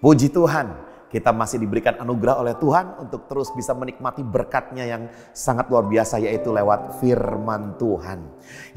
Puji Tuhan, kita masih diberikan anugerah oleh Tuhan untuk terus bisa menikmati berkat-Nya yang sangat luar biasa, yaitu lewat firman Tuhan.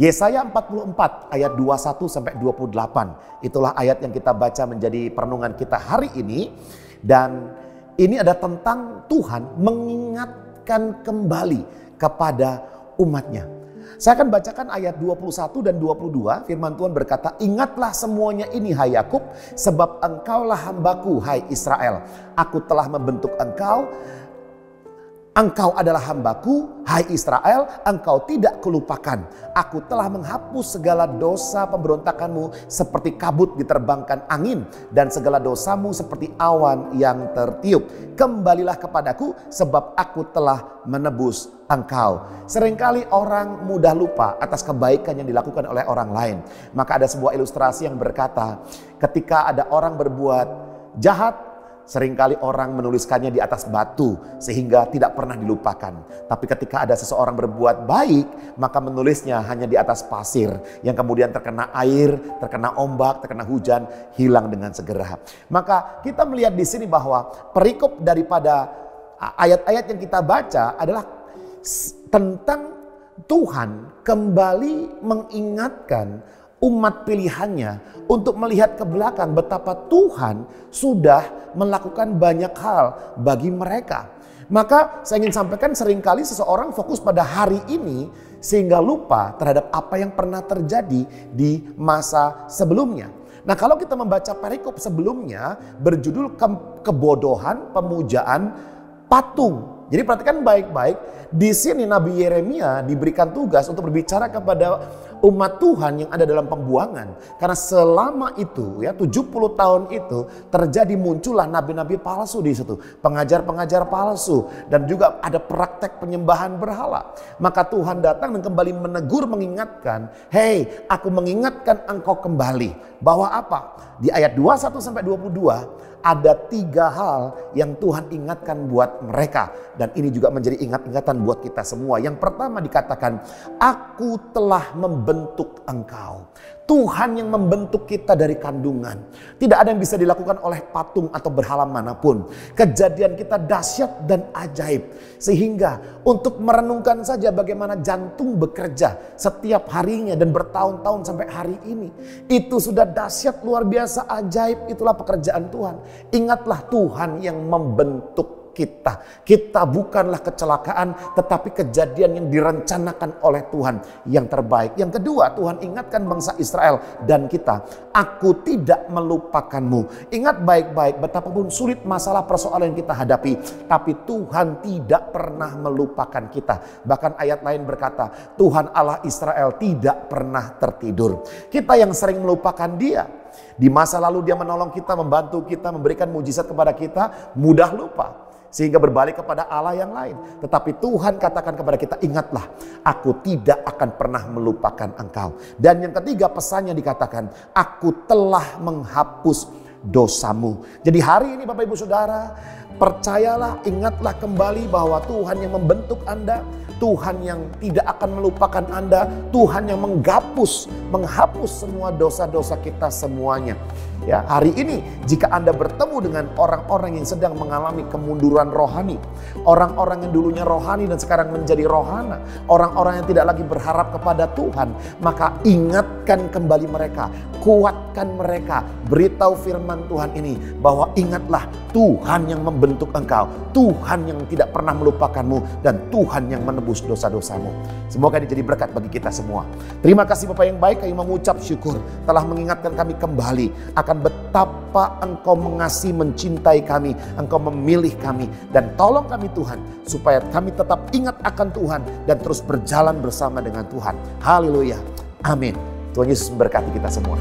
Yesaya 44 ayat 21 sampai 28. Itulah ayat yang kita baca menjadi perenungan kita hari ini. Dan ini ada tentang Tuhan mengingatkan kembali kepada umat-Nya. Saya akan bacakan ayat 21 dan 22. Firman Tuhan berkata, "Ingatlah semuanya ini, hai Yakub, sebab engkaulah hambaku, hai Israel. Aku telah membentuk engkau. Engkau adalah hambaku, hai Israel, engkau tidak kulupakan. Aku telah menghapus segala dosa pemberontakanmu seperti kabut diterbangkan angin, dan segala dosamu seperti awan yang tertiup. Kembalilah kepadaku, sebab aku telah menebus engkau." Seringkali orang mudah lupa atas kebaikan yang dilakukan oleh orang lain. Maka ada sebuah ilustrasi yang berkata, ketika ada orang berbuat jahat, seringkali orang menuliskannya di atas batu sehingga tidak pernah dilupakan. Tapi ketika ada seseorang berbuat baik, maka menulisnya hanya di atas pasir yang kemudian terkena air, terkena ombak, terkena hujan, hilang dengan segera. Maka kita melihat di sini bahwa perikop daripada ayat-ayat yang kita baca adalah tentang Tuhan kembali mengingatkan umat pilihannya untuk melihat ke belakang betapa Tuhan sudah melakukan banyak hal bagi mereka. Maka saya ingin sampaikan, seringkali seseorang fokus pada hari ini sehingga lupa terhadap apa yang pernah terjadi di masa sebelumnya. Nah, kalau kita membaca perikop sebelumnya berjudul kebodohan pemujaan patung. Jadi perhatikan baik-baik, di sini Nabi Yeremia diberikan tugas untuk berbicara kepada umat Tuhan yang ada dalam pembuangan. Karena selama itu, ya 70 tahun itu, terjadi muncullah nabi-nabi palsu di situ, pengajar-pengajar palsu, dan juga ada praktek penyembahan berhala. Maka Tuhan datang dan kembali menegur, mengingatkan, "Hei, aku mengingatkan engkau kembali." Bahwa apa? Di ayat 21 sampai 22 ada 3 hal yang Tuhan ingatkan buat mereka. Dan ini juga menjadi ingat-ingatan buat kita semua. Yang pertama dikatakan, "Aku telah membentuk engkau." Tuhan yang membentuk kita dari kandungan. Tidak ada yang bisa dilakukan oleh patung atau berhala manapun. Kejadian kita dahsyat dan ajaib. Sehingga untuk merenungkan saja bagaimana jantung bekerja setiap harinya dan bertahun-tahun sampai hari ini. Itu sudah dahsyat, luar biasa, ajaib. Itulah pekerjaan Tuhan. Ingatlah Tuhan yang membentuk kita. Kita bukanlah kecelakaan, tetapi kejadian yang direncanakan oleh Tuhan yang terbaik. Yang kedua, Tuhan ingatkan bangsa Israel dan kita, "Aku tidak melupakanmu." Ingat baik-baik, betapapun sulit masalah persoalan yang kita hadapi, tapi Tuhan tidak pernah melupakan kita. Bahkan ayat lain berkata, Tuhan Allah Israel tidak pernah tertidur. Kita yang sering melupakan Dia. Di masa lalu Dia menolong kita, membantu kita, memberikan mujizat kepada kita, mudah lupa. Sehingga berbalik kepada Allah yang lain. Tetapi Tuhan katakan kepada kita, "Ingatlah, aku tidak akan pernah melupakan engkau." Dan yang ketiga, pesannya dikatakan, "Aku telah menghapus dosamu." Jadi hari ini Bapak Ibu Saudara, percayalah, ingatlah kembali bahwa Tuhan yang membentuk Anda, Tuhan yang tidak akan melupakan Anda, Tuhan yang menghapus semua dosa-dosa kita semuanya. Ya, hari ini jika Anda bertemu dengan orang-orang yang sedang mengalami kemunduran rohani, orang-orang yang dulunya rohani dan sekarang menjadi rohana, orang-orang yang tidak lagi berharap kepada Tuhan, maka ingatkan kembali mereka, kuatkan mereka, beritahu firman Tuhan ini bahwa ingatlah Tuhan yang membentuk engkau, Tuhan yang tidak pernah melupakanmu, dan Tuhan yang menebus dosa-dosamu. Semoga ini jadi berkat bagi kita semua. Terima kasih Bapak yang baik, kami mengucap syukur telah mengingatkan kami kembali akan betapa Engkau mengasihi, mencintai kami, Engkau memilih kami, dan tolong kami Tuhan supaya kami tetap ingat akan Tuhan dan terus berjalan bersama dengan Tuhan. Haleluya. Amin. Tuhan Yesus memberkati kita semua.